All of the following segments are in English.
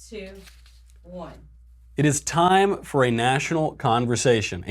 2, 1. It is time for a national conversation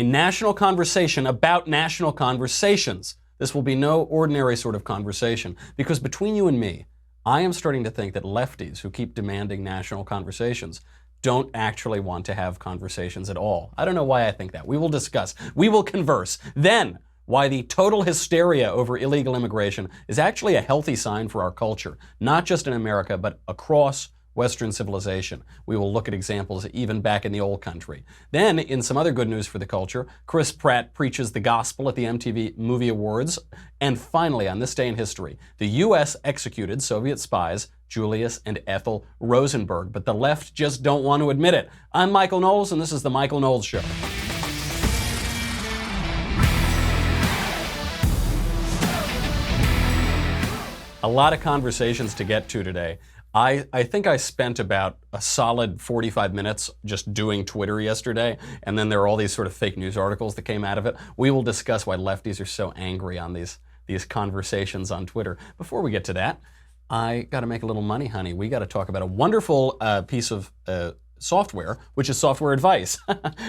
about national conversations. This will be no ordinary sort of conversation, because between you and me, I am starting to think that lefties who keep demanding national conversations don't actually want to have conversations at all. I don't know why I think that. We will discuss. We will converse. Then, why the total hysteria over illegal immigration is actually a healthy sign for our culture, not just in America, but across Western civilization. We will look at examples even back in the old country. Then, in some other good news for the culture, Chris Pratt preaches the gospel at the MTV Movie Awards. And finally, on this day in history, the U.S. executed Soviet spies Julius and Ethel Rosenberg, but the left just don't want to admit it. I'm Michael Knowles, and this is The Michael Knowles Show. A lot of conversations to get to today. I think I spent about a solid 45 minutes just doing Twitter yesterday, and then there are all these sort of fake news articles that came out of it. We will discuss why lefties are so angry on these conversations on Twitter. Before we get to that, I got to make a little money, honey. We got to talk about a wonderful piece of software, which is software advice.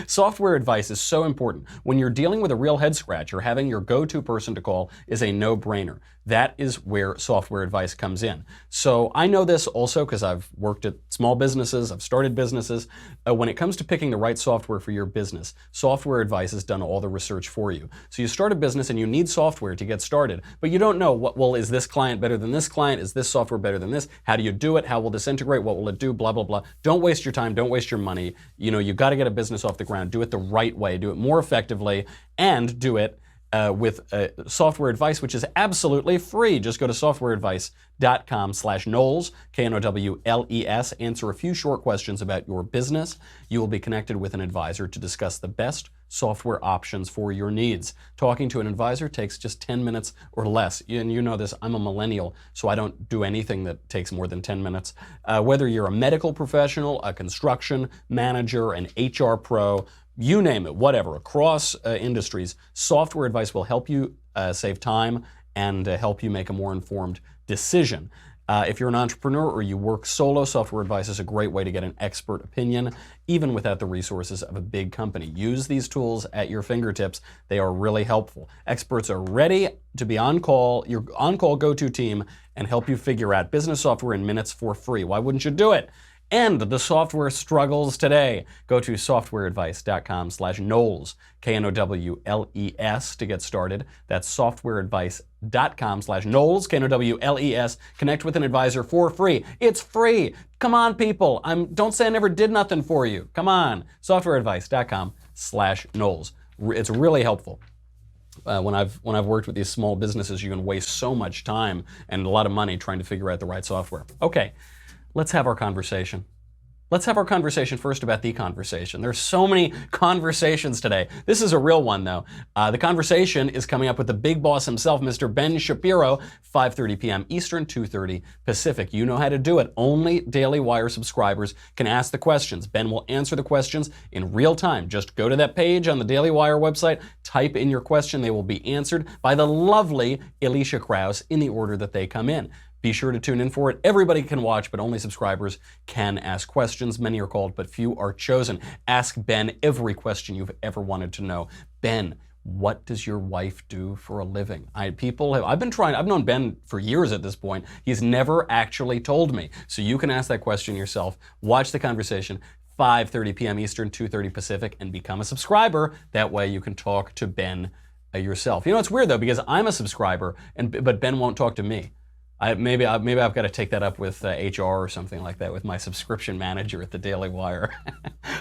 Software advice is so important. When you're dealing with a real head scratcher, having your go-to person to call is a no-brainer. That is where software advice comes in. So I know this also because I've worked at small businesses, I've started businesses. When it comes to picking the right software for your business, software advice has done all the research for you. So you start a business and you need software to get started, but you don't know is this client better than this client? Is this software better than this? How do you do it? How will this integrate? What will it do? Blah, blah, blah. Don't waste your time. Don't waste your money. You've got to get a business off the ground. Do it the right way. Do it more effectively, and do it with software advice, which is absolutely free. Just go to softwareadvice.com/Knowles, Knowles, answer a few short questions about your business. You will be connected with an advisor to discuss the best software options for your needs. Talking to an advisor takes just 10 minutes or less. And you know this, I'm a millennial, so I don't do anything that takes more than 10 minutes. Whether you're a medical professional, a construction manager, an HR pro, you name it, whatever, across industries, software advice will help you save time and help you make a more informed decision. If you're an entrepreneur or you work solo, software advice is a great way to get an expert opinion, even without the resources of a big company. Use these tools at your fingertips. They are really helpful. Experts are ready to be on call, your on-call go-to team, and help you figure out business software in minutes for free. Why wouldn't you do it? End the software struggles today. Go to softwareadvice.com/Knowles, Knowles, to get started. That's softwareadvice.com/Knowles, Knowles. Connect with an advisor for free. It's free. Come on, people. Don't say I never did nothing for you. Come on. Softwareadvice.com/Knowles. It's really helpful. When I've worked with these small businesses, you can waste so much time and a lot of money trying to figure out the right software. Okay. Let's have our conversation. Let's have our conversation first about the conversation. There's so many conversations today. This is a real one, though. The conversation is coming up with the big boss himself, Mr. Ben Shapiro, 5:30 p.m. Eastern, 2:30 Pacific. You know how to do it. Only Daily Wire subscribers can ask the questions. Ben will answer the questions in real time. Just go to that page on the Daily Wire website, type in your question. They will be answered by the lovely Alicia Krause in the order that they come in. Be sure to tune in for it. Everybody can watch, but only subscribers can ask questions. Many are called, but few are chosen. Ask Ben every question you've ever wanted to know. Ben, what does your wife do for a living? I've known Ben for years at this point. He's never actually told me. So you can ask that question yourself. Watch the conversation, 5:30 p.m. Eastern, 2:30 Pacific, and become a subscriber. That way you can talk to Ben yourself. It's weird though, because I'm a subscriber, but Ben won't talk to me. Maybe I've got to take that up with HR or something like that, with my subscription manager at the Daily Wire.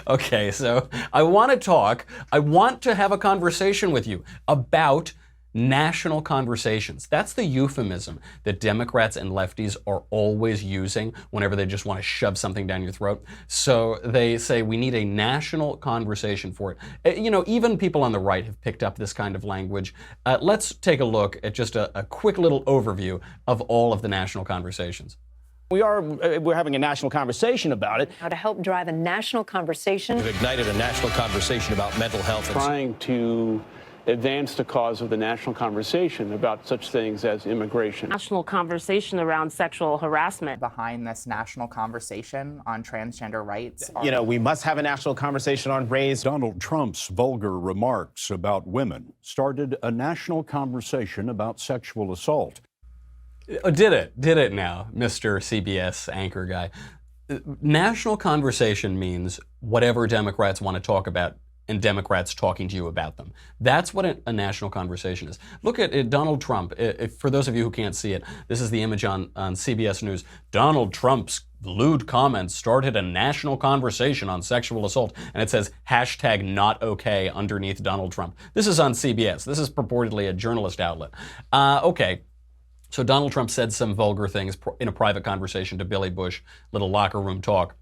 Okay, so I want to have a conversation with you about national conversations. That's the euphemism that Democrats and lefties are always using whenever they just want to shove something down your throat. So they say we need a national conversation for it. Even people on the right have picked up this kind of language. Let's take a look at just a quick little overview of all of the national conversations. We're having a national conversation about it. To help drive a national conversation. We've ignited a national conversation about mental health. Trying to advance the cause of the national conversation about such things as immigration. National conversation around sexual harassment. Behind this national conversation on transgender rights. You know, we must have a national conversation on race. Donald Trump's vulgar remarks about women started a national conversation about sexual assault. Did it now, Mr. CBS anchor guy. National conversation means whatever Democrats want to talk about and Democrats talking to you about them. That's what a national conversation is. Look at Donald Trump. For those of you who can't see it, this is the image on CBS News. Donald Trump's lewd comments started a national conversation on sexual assault, and it says hashtag not okay underneath Donald Trump. This is on CBS. This is purportedly a journalist outlet. Okay. So Donald Trump said some vulgar things in a private conversation to Billy Bush, little locker room talk.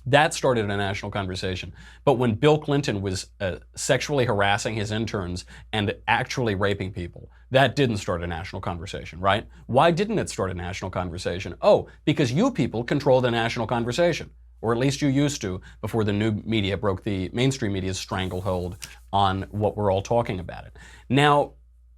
That started a national conversation. But when Bill Clinton was sexually harassing his interns and actually raping people, that didn't start a national conversation, right? Why didn't it start a national conversation? Oh, because you people control the national conversation. Or at least you used to before the new media broke the mainstream media's stranglehold on what we're all talking about it. Now,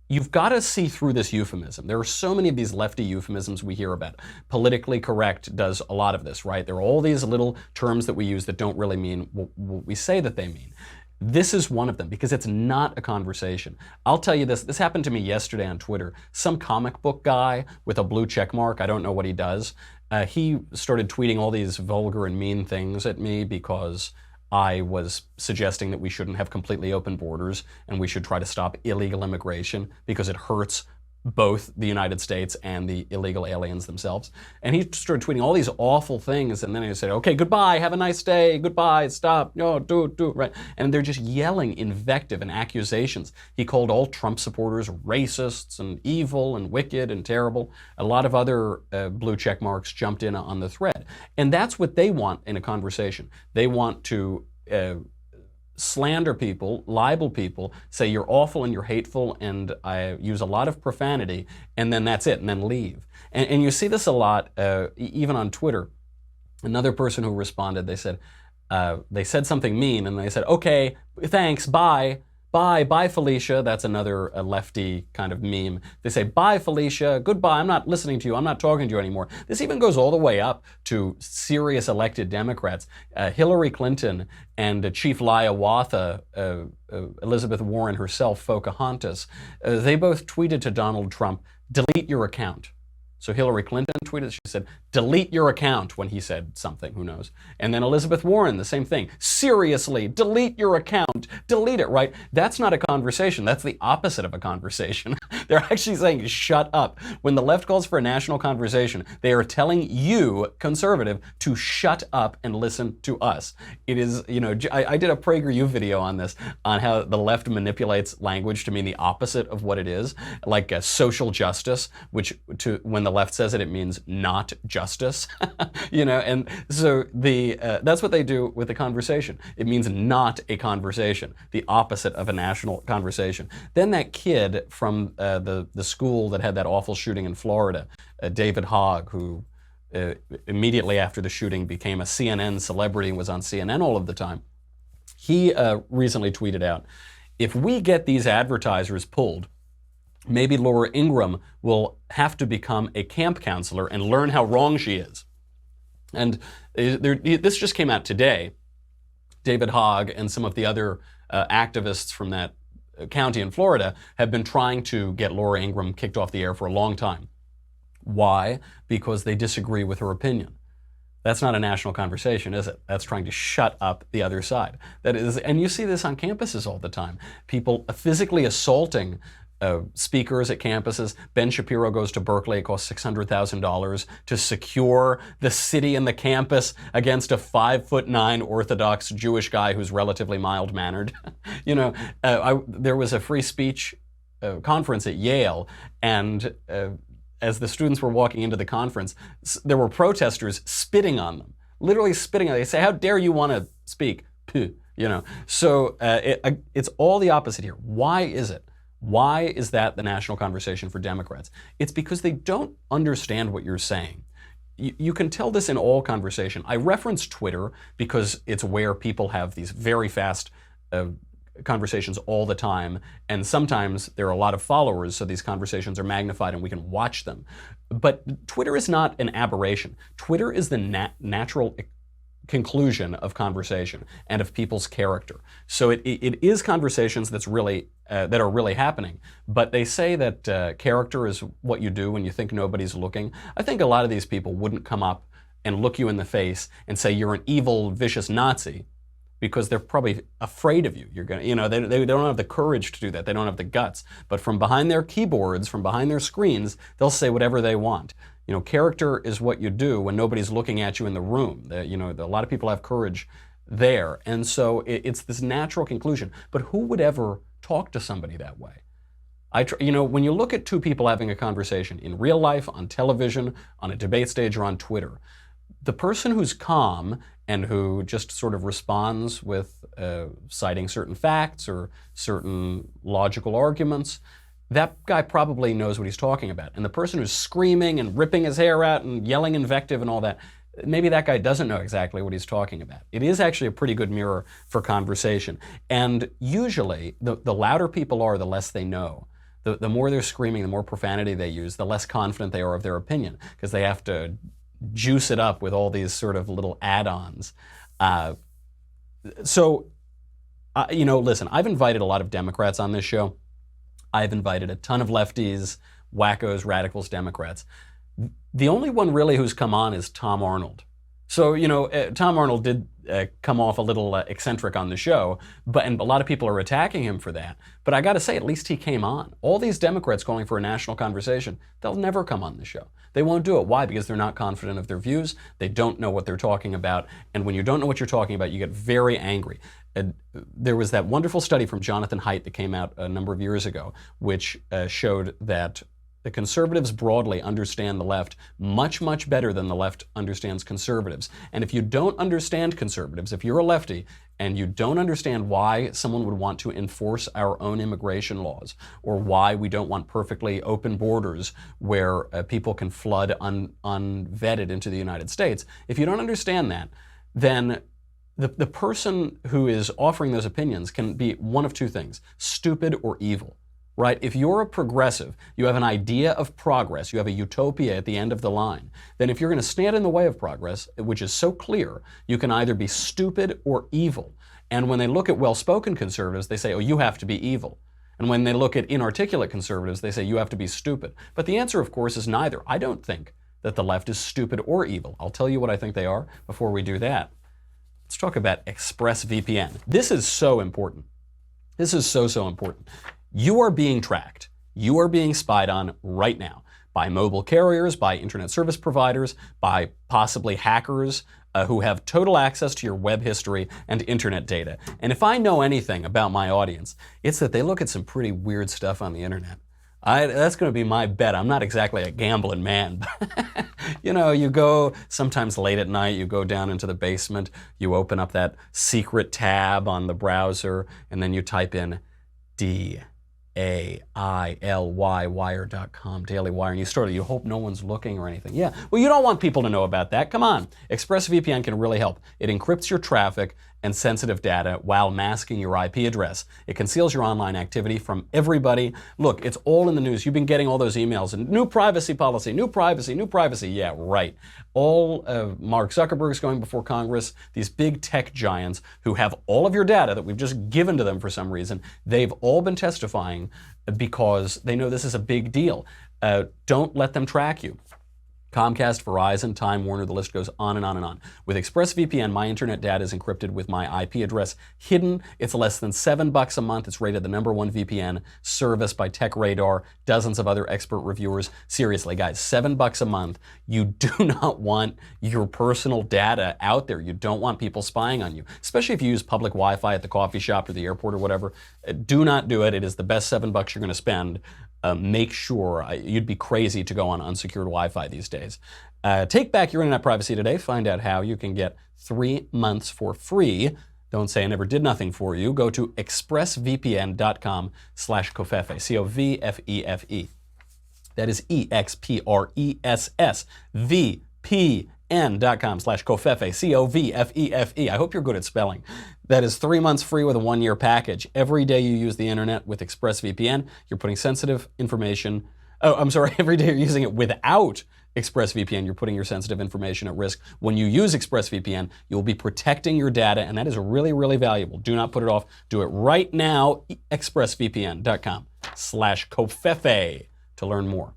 you've got to see through this euphemism. There are so many of these lefty euphemisms we hear about. Politically correct does a lot of this, right? There are all these little terms that we use that don't really mean what we say that they mean. This is one of them because it's not a conversation. I'll tell you this happened to me yesterday on Twitter. Some comic book guy with a blue check mark, I don't know what he does, he started tweeting all these vulgar and mean things at me because I was suggesting that we shouldn't have completely open borders and we should try to stop illegal immigration because it hurts both the United States and the illegal aliens themselves. And he started tweeting all these awful things, and then he said, okay, goodbye, have a nice day, goodbye, stop, no, do it, right? And they're just yelling invective and accusations. He called all Trump supporters racists and evil and wicked and terrible. A lot of other blue check marks jumped in on the thread. And that's what they want in a conversation. They want to slander people, libel people, say you're awful and you're hateful and I use a lot of profanity, and then that's it, and then leave. And you see this a lot, even on Twitter. Another person who responded, they said something mean, and they said, okay, thanks, bye. Bye, Felicia. That's another lefty kind of meme. They say, bye, Felicia, goodbye, I'm not listening to you, I'm not talking to you anymore. This even goes all the way up to serious elected Democrats. Hillary Clinton and Chief Hiawatha, Elizabeth Warren herself, Pocahontas, they both tweeted to Donald Trump, delete your account. So Hillary Clinton tweeted, she said, delete your account when he said something, who knows. And then Elizabeth Warren, the same thing. Seriously, delete your account, delete it, right? That's not a conversation, that's the opposite of a conversation. They're actually saying, shut up. When the left calls for a national conversation, they are telling you, conservative, to shut up and listen to us. It is, you know, I did a PragerU video on this, on how the left manipulates language to mean the opposite of what it is, like social justice, which when the left says it, it means not justice, you know, and so that's what they do with the conversation. It means not a conversation, the opposite of a national conversation. Then that kid from the school that had that awful shooting in Florida, David Hogg, who immediately after the shooting became a CNN celebrity and was on CNN all of the time, he recently tweeted out, if we get these advertisers pulled, maybe Laura Ingraham will have to become a camp counselor and learn how wrong she is. And this just came out today. David Hogg and some of the other activists from that county in Florida have been trying to get Laura Ingraham kicked off the air for a long time. Why? Because they disagree with her opinion. That's not a national conversation, is it? That's trying to shut up the other side. That is, and you see this on campuses all the time. People physically assaulting speakers at campuses. Ben Shapiro goes to Berkeley. It costs $600,000 to secure the city and the campus against a 5'9" Orthodox Jewish guy who's relatively mild-mannered. You know, there was a free speech conference at Yale, and as the students were walking into the conference, there were protesters spitting on them, literally spitting on them. They say, how dare you want to speak? Puh. You know, so it's all the opposite here. Why is it? Why is that the national conversation for Democrats? It's because they don't understand what you're saying. You can tell this in all conversation. I reference Twitter because it's where people have these very fast conversations all the time, and sometimes there are a lot of followers, so these conversations are magnified and we can watch them. But Twitter is not an aberration. Twitter is the natural conclusion of conversation and of people's character. So it is conversations that are really happening. But they say that character is what you do when you think nobody's looking. I think a lot of these people wouldn't come up and look you in the face and say you're an evil, vicious Nazi, because they're probably afraid of you. You're gonna, they don't have the courage to do that. They don't have the guts. But from behind their keyboards, from behind their screens, they'll say whatever they want. Character is what you do when nobody's looking at you in the room. A lot of people have courage there. And so it's this natural conclusion. But who would ever talk to somebody that way? When you look at two people having a conversation in real life, on television, on a debate stage, or on Twitter, the person who's calm and who just sort of responds with citing certain facts or certain logical arguments, that guy probably knows what he's talking about. And the person who's screaming and ripping his hair out and yelling invective and all that, maybe that guy doesn't know exactly what he's talking about. It is actually a pretty good mirror for conversation. And usually, the louder people are, the less they know. The more they're screaming, the more profanity they use, the less confident they are of their opinion, because they have to juice it up with all these sort of little add-ons. Listen, I've invited a lot of Democrats on this show. I've invited a ton of lefties, wackos, radicals, Democrats. The only one really who's come on is Tom Arnold. So, Tom Arnold did come off a little eccentric on the show, and a lot of people are attacking him for that. But I got to say, at least he came on. All these Democrats calling for a national conversation, they'll never come on the show. They won't do it. Why? Because they're not confident of their views. They don't know what they're talking about. And when you don't know what you're talking about, you get very angry. There was that wonderful study from Jonathan Haidt that came out a number of years ago, which showed that the conservatives broadly understand the left much, much better than the left understands conservatives. And if you don't understand conservatives, if you're a lefty and you don't understand why someone would want to enforce our own immigration laws, or why we don't want perfectly open borders where people can flood unvetted into the United States, if you don't understand that, then the person who is offering those opinions can be one of two things: stupid or evil. Right? If you're a progressive, you have an idea of progress, you have a utopia at the end of the line, then if you're going to stand in the way of progress, which is so clear, you can either be stupid or evil. And when they look at well-spoken conservatives, they say, oh, you have to be evil. And when they look at inarticulate conservatives, they say, you have to be stupid. But the answer, of course, is neither. I don't think that the left is stupid or evil. I'll tell you what I think they are before we do that. Let's talk about ExpressVPN. This is so important. This is so, so important. You are being tracked. You are being spied on right now by mobile carriers, by internet service providers, by possibly hackers who have total access to your web history and internet data. And if I know anything about my audience, it's that they look at some pretty weird stuff on the internet. That's going to be my bet. I'm not exactly a gambling man. But you go sometimes late at night, you go down into the basement, you open up that secret tab on the browser, and then you type in DAILY, wire.com, Daily Wire, and you hope no one's looking or anything. Yeah, well, you don't want people to know about that. Come on. ExpressVPN can really help. It encrypts your traffic and sensitive data while masking your IP address. It conceals your online activity from everybody. Look, it's all in the news. You've been getting all those emails and new privacy policy, new privacy, new privacy. Yeah, right. All Mark Zuckerberg's going before Congress, these big tech giants who have all of your data that we've just given to them for some reason, they've all been testifying because they know this is a big deal. Don't let them track you. Comcast, Verizon, Time Warner, the list goes on and on and on. With ExpressVPN, my internet data is encrypted with my IP address hidden. It's less than $7 a month. It's rated the #1 VPN service by TechRadar, dozens of other expert reviewers. Seriously, guys, $7 a month. You do not want your personal data out there. You don't want people spying on you, especially if you use public Wi-Fi at the coffee shop or the airport or whatever. Do not do it. It is the best $7 you're going to spend. Make sure, you'd be crazy to go on unsecured Wi-Fi these days. Take back your internet privacy today. Find out how. You can get 3 months for free. Don't say I never did nothing for you. Go to expressvpn.com/covfefe, COVFEFE. That is EXPRESSVPN expressvpn.com/covfefe, C-O-V-F-E-F-E. I hope you're good at spelling. That is 3 months free with a 1-year package. Every day you use the internet with ExpressVPN, you're putting sensitive information. Oh, I'm sorry, every day you're using it without ExpressVPN, you're putting your sensitive information at risk. When you use ExpressVPN, you'll be protecting your data, and that is really, really valuable. Do not put it off. Do it right now, expressvpn.com/covfefe to learn more.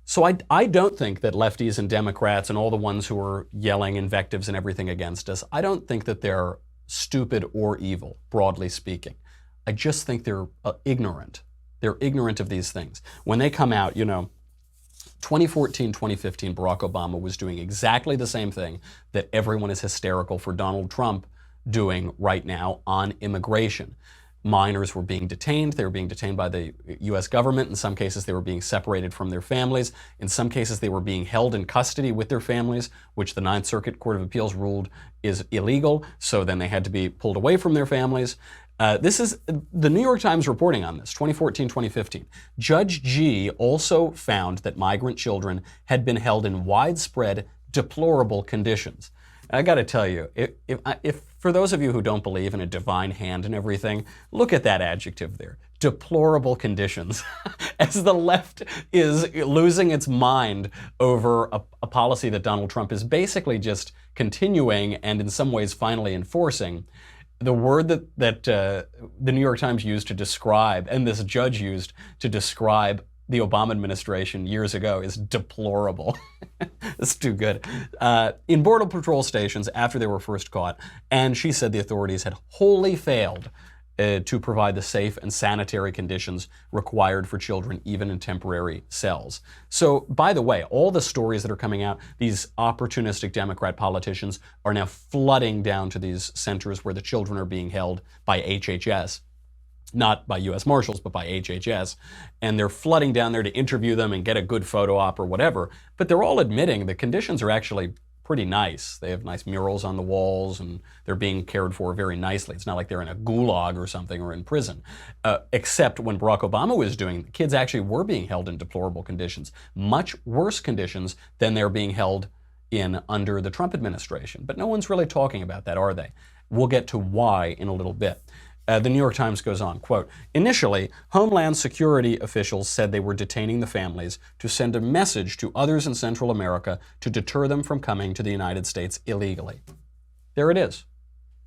So I don't think that lefties and Democrats and all the ones who are yelling invectives and everything against us, I don't think that they're stupid or evil, broadly speaking. I just think they're ignorant. They're ignorant of these things. When they come out, 2014, 2015, Barack Obama was doing exactly the same thing that everyone is hysterical for Donald Trump doing right now on immigration. Minors were being detained. They were being detained by the U.S. government. In some cases, they were being separated from their families. In some cases, they were being held in custody with their families, which the Ninth Circuit Court of Appeals ruled is illegal. So then they had to be pulled away from their families. This is the New York Times reporting on this, 2014, 2015. Judge G also found that migrant children had been held in widespread, deplorable conditions. I got to tell you, if for those of you who don't believe in a divine hand and everything, look at that adjective there. Deplorable conditions. As the left is losing its mind over a policy that Donald Trump is basically just continuing and in some ways finally enforcing, the word that the New York Times used to describe, and this judge used to describe the Obama administration years ago, is deplorable. It's too good. In Border Patrol stations after they were first caught, and she said the authorities had wholly failed to provide the safe and sanitary conditions required for children, even in temporary cells. So, by the way, all the stories that are coming out, these opportunistic Democrat politicians are now flooding down to these centers where the children are being held by HHS. Not by U.S. Marshals, but by HHS. And they're flooding down there to interview them and get a good photo op or whatever. But they're all admitting the conditions are actually pretty nice. They have nice murals on the walls and they're being cared for very nicely. It's not like they're in a gulag or something or in prison. Except when Barack Obama was doing, kids actually were being held in deplorable conditions, much worse conditions than they're being held in under the Trump administration. But no one's really talking about that, are they? We'll get to why in a little bit. The New York Times goes on, quote, initially, Homeland Security officials said they were detaining the families to send a message to others in Central America to deter them from coming to the United States illegally. There it is.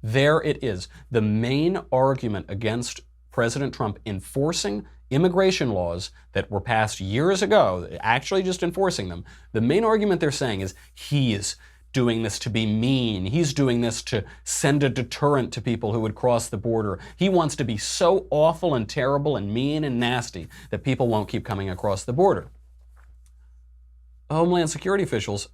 There it is. The main argument against President Trump enforcing immigration laws that were passed years ago, actually just enforcing them, the main argument they're saying is he is doing this to be mean. He's doing this to send a deterrent to people who would cross the border. He wants to be so awful and terrible and mean and nasty that people won't keep coming across the border. Homeland Security officials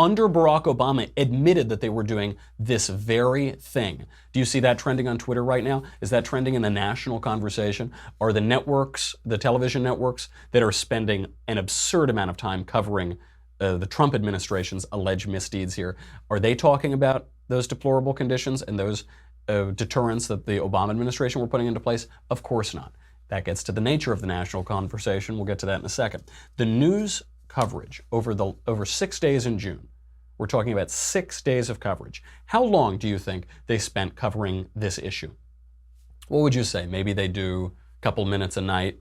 under Barack Obama admitted that they were doing this very thing. Do you see that trending on Twitter right now? Is that trending in the national conversation? Are the networks, the television networks that are spending an absurd amount of time covering the Trump administration's alleged misdeeds here, are they talking about those deplorable conditions and those deterrents that the Obama administration were putting into place? Of course not. That gets to the nature of the national conversation. We'll get to that in a second. The news coverage over 6 days in June, we're talking about 6 days of coverage. How long do you think they spent covering this issue? What would you say? Maybe they do a couple minutes a night.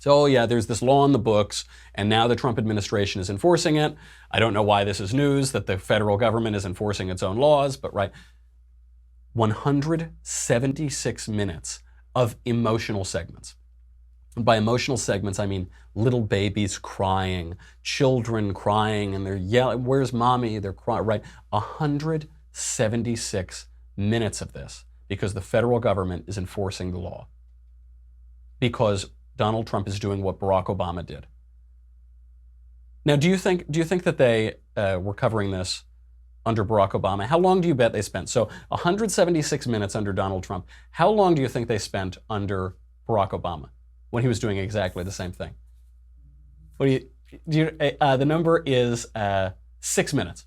So, oh yeah, there's this law in the books, and now the Trump administration is enforcing it. I don't know why this is news, that the federal government is enforcing its own laws, but right. 176 minutes of emotional segments. And by emotional segments, I mean little babies crying, children crying, and they're yelling, where's mommy? They're crying, right? 176 minutes of this, because the federal government is enforcing the law. Because Donald Trump is doing what Barack Obama did. Now, do you think that they were covering this under Barack Obama? How long do you bet they spent? So 176 minutes under Donald Trump. How long do you think they spent under Barack Obama when he was doing exactly the same thing? What do you the number is 6 minutes.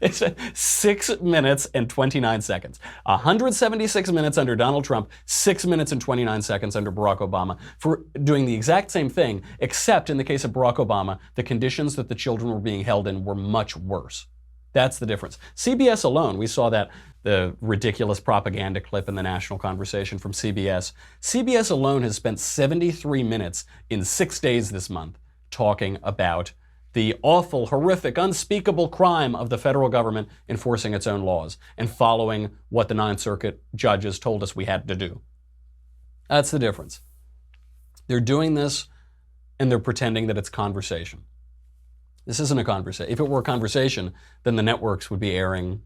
It's 6 minutes and 29 seconds. 176 minutes under Donald Trump, 6 minutes and 29 seconds under Barack Obama for doing the exact same thing, except in the case of Barack Obama, the conditions that the children were being held in were much worse. That's the difference. CBS alone, we saw that, the ridiculous propaganda clip in the national conversation from CBS. CBS alone has spent 73 minutes in 6 days this month talking about the awful, horrific, unspeakable crime of the federal government enforcing its own laws and following what the Ninth Circuit judges told us we had to do. That's the difference. They're doing this and they're pretending that it's conversation. This isn't a conversation. If it were a conversation, then the networks would be airing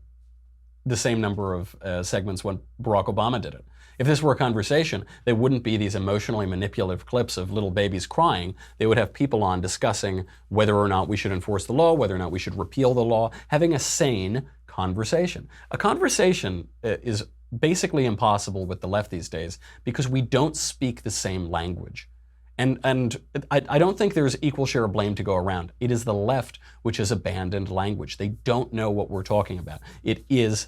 the same number of segments when Barack Obama did it. If this were a conversation, they wouldn't be these emotionally manipulative clips of little babies crying. They would have people on discussing whether or not we should enforce the law, whether or not we should repeal the law, having a sane conversation. A conversation is basically impossible with the left these days because we don't speak the same language. And I don't think there's equal share of blame to go around. It is the left which has abandoned language. They don't know what we're talking about. It is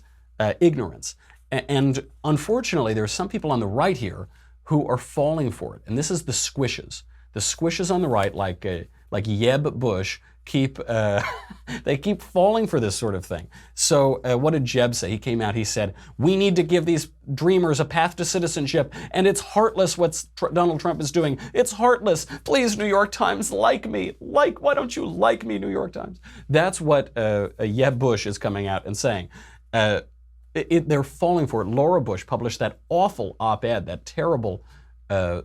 ignorance. And unfortunately, there are some people on the right here who are falling for it. And this is the squishes. The squishes on the right, like Jeb Bush, they keep falling for this sort of thing. So what did Jeb say? He came out, he said, we need to give these dreamers a path to citizenship, and it's heartless what Donald Trump is doing. It's heartless. Please, New York Times, like me. Why don't you like me, New York Times? That's what Jeb Bush is coming out and saying. They're falling for it. Laura Bush published that awful op-ed, that terrible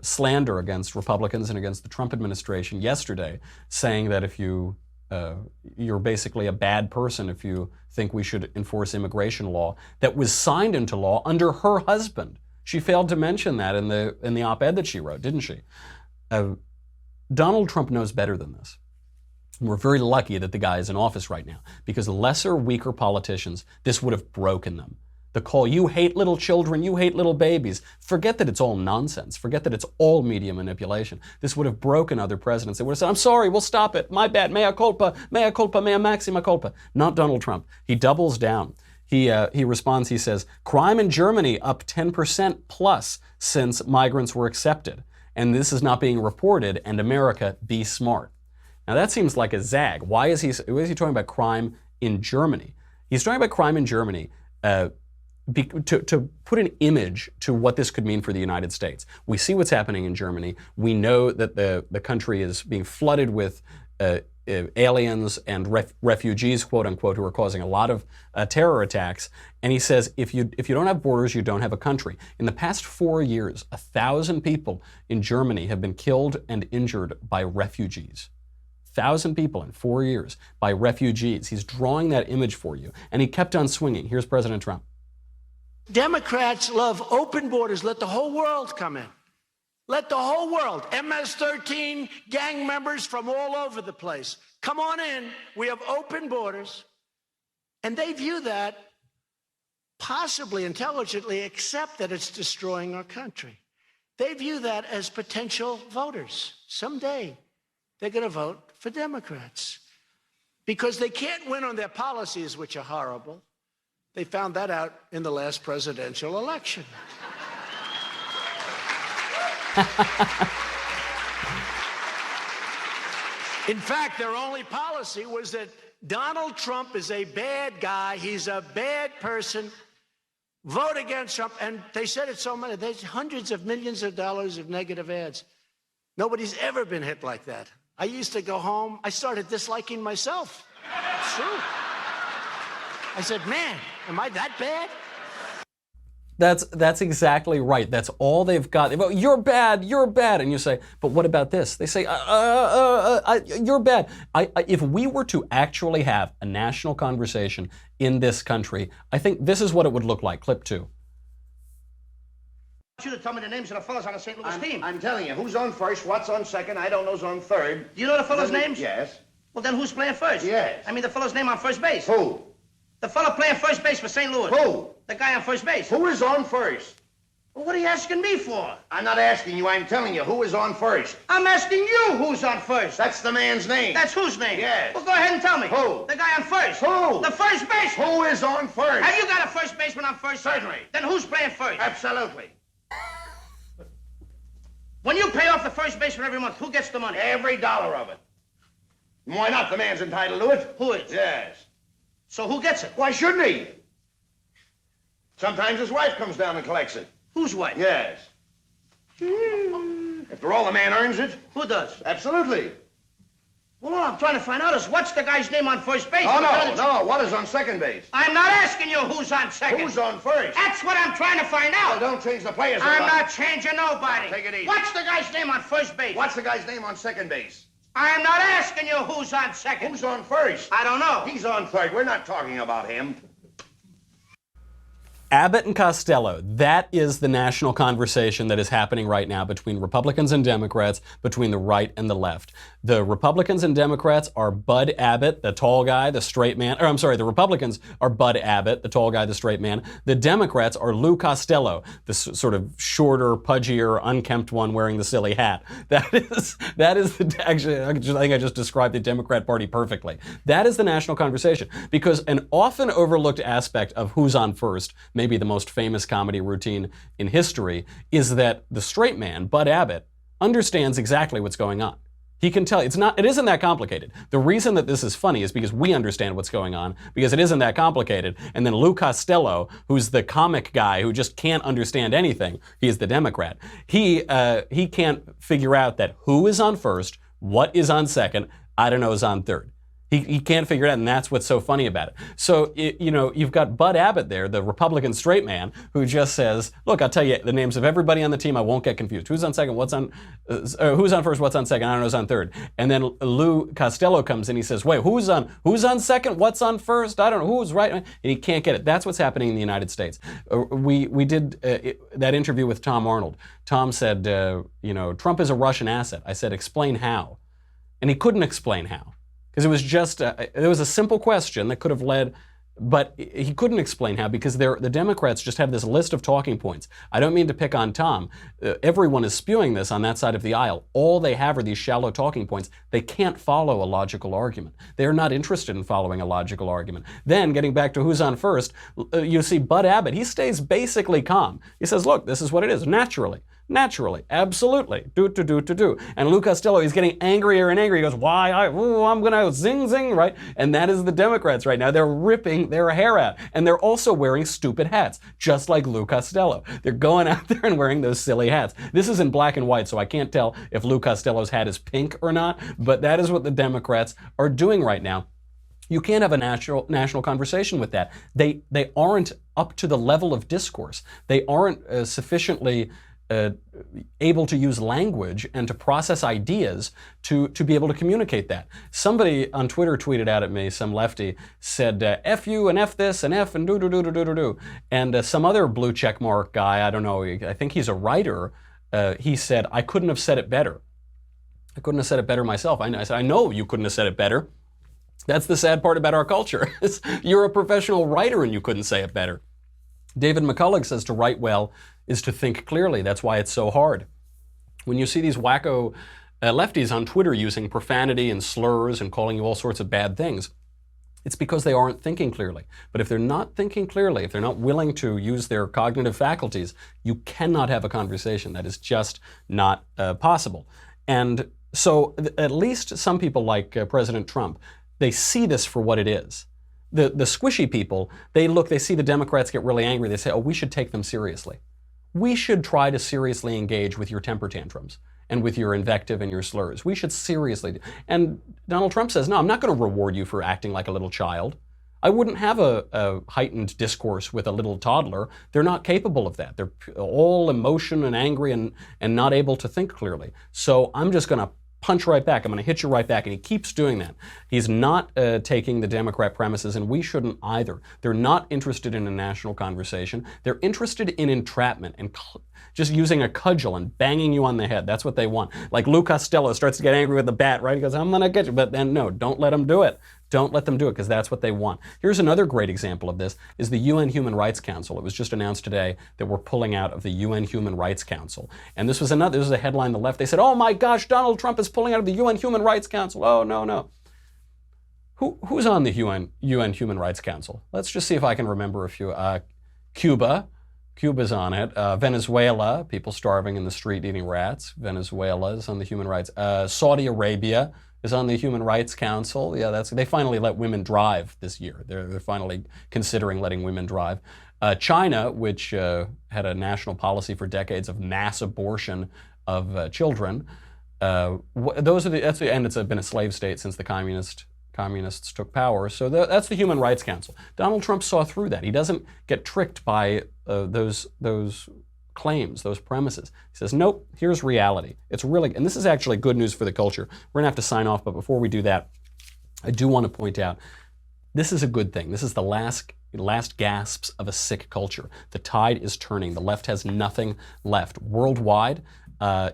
slander against Republicans and against the Trump administration yesterday, saying that if you're basically a bad person if you think we should enforce immigration law that was signed into law under her husband. She failed to mention that in the op-ed that she wrote, didn't she? Donald Trump knows better than this. And we're very lucky that the guy is in office right now, because lesser, weaker politicians, this would have broken them. The call, you hate little children, you hate little babies. Forget that it's all nonsense. Forget that it's all media manipulation. This would have broken other presidents. They would have said, I'm sorry, we'll stop it. My bad, mea culpa, mea maxima culpa. Not Donald Trump. He doubles down. He responds, he says, crime in Germany up 10% plus since migrants were accepted. And this is not being reported, and America, be smart. Now that seems like a zag. Why is he talking about crime in Germany? He's talking about crime in Germany to put an image to what this could mean for the United States. We see what's happening in Germany. We know that the country is being flooded with aliens and refugees, quote unquote, who are causing a lot of terror attacks. And he says, if you don't have borders, you don't have a country. In the past 4 years, 1,000 people in Germany have been killed and injured by refugees. 1,000 people in 4 years by refugees. He's drawing that image for you. And he kept on swinging. Here's President Trump. Democrats love open borders. Let the whole world come in. Let the whole world, MS-13, gang members from all over the place, come on in. We have open borders. And they view that possibly intelligently, except that it's destroying our country. They view that as potential voters. Someday they're going to vote for Democrats because they can't win on their policies, which are horrible. They found that out in the last presidential election. In fact, their only policy was that Donald Trump is a bad guy. He's a bad person. Vote against Trump. And they said it so many. There's hundreds of millions of dollars of negative ads. Nobody's ever been hit like that. I used to go home. I started disliking myself. It's true. I said, man, am I that bad? That's exactly right. That's all they've got. Well, you're bad, you're bad. And you say, but what about this? They say, you're bad. If we were to actually have a national conversation in this country, I think this is what it would look like. Clip 2. I want you to tell me the names of the fellas on the St. Louis team. I'm telling you, who's on first, what's on second, I don't know's on third. Do you know the fellas' names? Yes. Well, then who's playing first? Yes. I mean the fellow's name on first base. Who? The fellow playing first base for St. Louis. Who? The guy on first base. Who is on first? Well, what are you asking me for? I'm not asking you, I'm telling you. Who is on first? I'm asking you who's on first. That's the man's name. That's whose name? Yes. Well, go ahead and tell me. Who? The guy on first. Who? The first baseman. Who is on first? Have you got a first baseman on first? Certainly. Then who's playing first? Absolutely. When you pay off the first baseman every month, who gets the money? Every dollar of it. Why not? The man's entitled to it. Who is? Yes. So who gets it? Why shouldn't he? Sometimes his wife comes down and collects it. Whose wife? Yes. After all, the man earns it. Who does? Absolutely. Well, all I'm trying to find out is what's the guy's name on first base? Oh, no. What is on second base? I'm not asking you who's on second. Who's on first? That's what I'm trying to find out. Well, don't change the players. I'm not changing nobody. Take it easy. What's the guy's name on first base? What's the guy's name on second base? I'm not asking you who's on second. Who's on first? I don't know. He's on third. We're not talking about him. Abbott and Costello, that is the national conversation that is happening right now between Republicans and Democrats, between the right and the left. The Republicans and Democrats are Bud Abbott, the tall guy, the straight man. Or I'm sorry, the Republicans are Bud Abbott, the tall guy, the straight man. The Democrats are Lou Costello, the sort of shorter, pudgier, unkempt one wearing the silly hat. Actually, I think I just described the Democrat Party perfectly. That is the national conversation, because an often overlooked aspect of Who's on First, maybe the most famous comedy routine in history, is that the straight man, Bud Abbott, understands exactly what's going on. He can tell. It isn't that complicated. The reason that this is funny is because we understand what's going on, because it isn't that complicated. And then Lou Costello, who's the comic guy who just can't understand anything, he is the Democrat. He can't figure out that who is on first, what is on second, I don't know, is on third. He can't figure it out, and that's what's so funny about it. So, you've got Bud Abbott there, the Republican straight man, who just says, look, I'll tell you the names of everybody on the team, I won't get confused. Who's on second, who's on first, what's on second, I don't know who's on third. And then Lou Costello comes in, he says, wait, who's on second, what's on first, I don't know, who's right? And he can't get it. That's what's happening in the United States. We did that interview with Tom Arnold. Tom said, Trump is a Russian asset. I said, explain how. And he couldn't explain how. Because it was just, it was a simple question that could have led, but he couldn't explain how, because the Democrats just have this list of talking points. I don't mean to pick on Tom. Everyone is spewing this on that side of the aisle. All they have are these shallow talking points. They can't follow a logical argument. They're not interested in following a logical argument. Then, getting back to who's on first, you see Bud Abbott, he stays basically calm. He says, look, this is what it is, naturally, absolutely, do. And Lou Costello, he's getting angrier and angrier. He goes, I'm gonna zing, right? And that is the Democrats right now. They're ripping their hair out. And they're also wearing stupid hats, just like Lou Costello. They're going out there and wearing those silly hats. This is in black and white, so I can't tell if Lou Costello's hat is pink or not, but that is what the Democrats are doing right now. You can't have a national conversation with that. They aren't up to the level of discourse. They aren't sufficiently able to use language and to process ideas to be able to communicate that. Somebody on Twitter tweeted out at me, some lefty, said, F you and F this and F and do. And some other blue checkmark guy, I don't know, I think he's a writer, he said, I couldn't have said it better. I couldn't have said it better myself. I said, I know you couldn't have said it better. That's the sad part about our culture. You're a professional writer and you couldn't say it better. David McCullough says to write well is to think clearly. That's why it's so hard. When you see these wacko lefties on Twitter using profanity and slurs and calling you all sorts of bad things, it's because they aren't thinking clearly. But if they're not thinking clearly, if they're not willing to use their cognitive faculties, you cannot have a conversation. That is just not possible. And so at least some people like President Trump, they see this for what it is. The squishy people, they see the Democrats get really angry. They say, oh, we should take them seriously. We should try to seriously engage with your temper tantrums and with your invective and your slurs. We should seriously. And Donald Trump says, no, I'm not going to reward you for acting like a little child. I wouldn't have a heightened discourse with a little toddler. They're not capable of that. They're all emotion and angry and not able to think clearly. So I'm just going to punch right back. I'm going to hit you right back. And he keeps doing that. He's not taking the Democrat premises, and we shouldn't either. They're not interested in a national conversation. They're interested in entrapment and just using a cudgel and banging you on the head. That's what they want. Like Lou Costello starts to get angry with the bat, right? He goes, I'm going to get you. But then, no, don't let him do it. Don't let them do it, because that's what they want. Here's another great example of this, is the UN Human Rights Council. It was just announced today that we're pulling out of the UN Human Rights Council. And this was a headline on the left. They said, oh my gosh, Donald Trump is pulling out of the UN Human Rights Council. Oh, no. Who's on the UN Human Rights Council? Let's just see if I can remember a few. Cuba's on it. Venezuela, people starving in the street eating rats. Venezuela is on the human rights. Saudi Arabia is on the Human Rights Council. Yeah, they finally let women drive this year. They're finally considering letting women drive. China, which had a national policy for decades of mass abortion of children. And it's been a slave state since the communists took power. So that's the Human Rights Council. Donald Trump saw through that. He doesn't get tricked by those claims, those premises. He says, nope, here's reality. It's really, and this is actually good news for the culture. We're gonna have to sign off, but before we do that, I do want to point out, this is a good thing. This is the last gasps of a sick culture. The tide is turning. The left has nothing left. Worldwide,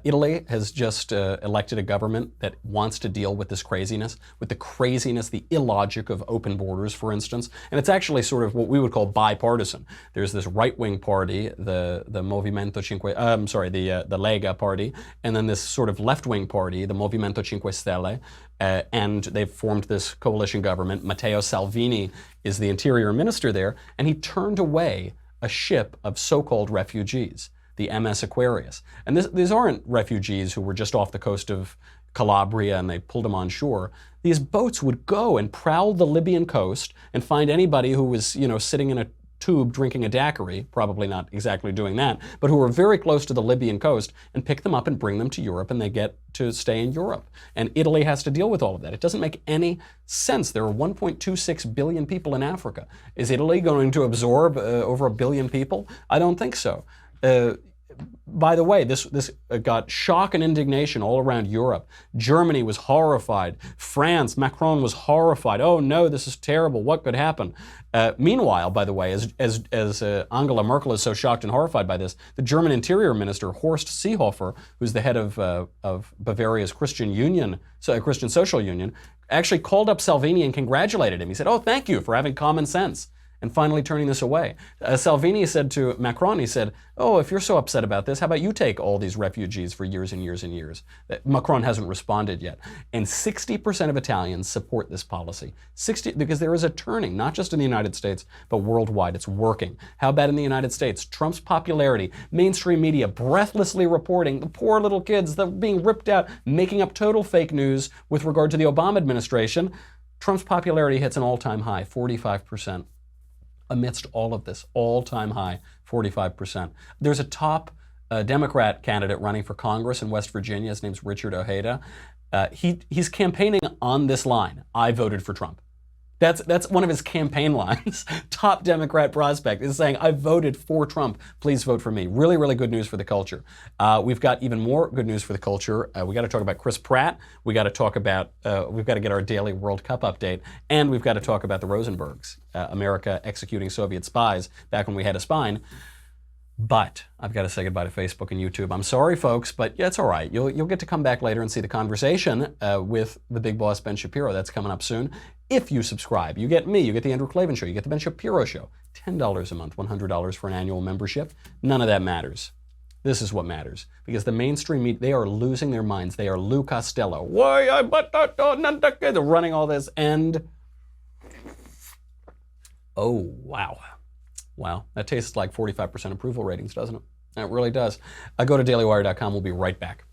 Italy has just elected a government that wants to deal with this craziness, the illogic of open borders, for instance. And it's actually sort of what we would call bipartisan. There's this right-wing party, the Movimento the Lega party, and then this sort of left-wing party, the Movimento Cinque Stelle, and they've formed this coalition government. Matteo Salvini is the interior minister there, and he turned away a ship of so-called refugees, the MS Aquarius. And these aren't refugees who were just off the coast of Calabria and they pulled them on shore. These boats would go and prowl the Libyan coast and find anybody who was, sitting in a tube drinking a daiquiri, probably not exactly doing that, but who were very close to the Libyan coast, and pick them up and bring them to Europe, and they get to stay in Europe. And Italy has to deal with all of that. It doesn't make any sense. There are 1.26 billion people in Africa. Is Italy going to absorb over 1 billion people? I don't think so. By the way, this got shock and indignation all around Europe. Germany was horrified. France, Macron was horrified. Oh no, this is terrible. What could happen? Meanwhile, by the way, as Angela Merkel is so shocked and horrified by this, the German Interior Minister Horst Seehofer, who's the head of Bavaria's Christian Social Union, actually called up Salvini and congratulated him. He said, "Oh, thank you for having common sense and finally turning this away." Salvini said to Macron, he said, "Oh, if you're so upset about this, how about you take all these refugees for years and years and years?" Macron hasn't responded yet. And 60% of Italians support this policy. Because there is a turning, not just in the United States, but worldwide. It's working. How about in the United States? Trump's popularity, mainstream media breathlessly reporting the poor little kids that are being ripped out, making up total fake news with regard to the Obama administration. Trump's popularity hits an all-time high, 45%. Amidst all of this, all-time high, 45%. There's a top Democrat candidate running for Congress in West Virginia. His name's Richard Ojeda. He's campaigning on this line: "I voted for Trump." That's one of his campaign lines. Top Democrat prospect is saying, "I voted for Trump. Please vote for me." Really, really good news for the culture. We've got even more good news for the culture. We got to talk about Chris Pratt. We got to talk about. We've got to get our daily World Cup update, and we've got to talk about the Rosenbergs, America executing Soviet spies back when we had a spine. But I've got to say goodbye to Facebook and YouTube. I'm sorry, folks, but yeah, it's all right. You'll get to come back later and see the conversation with the big boss, Ben Shapiro. That's coming up soon. If you subscribe, you get me, you get the Andrew Klavan Show, you get the Ben Shapiro Show. $10 a month, $100 for an annual membership. None of that matters. This is what matters. Because the mainstream media, they are losing their minds. They are Lou Costello. They're running all this, and oh, wow. Wow, that tastes like 45% approval ratings, doesn't it? It really does. Go to dailywire.com. We'll be right back.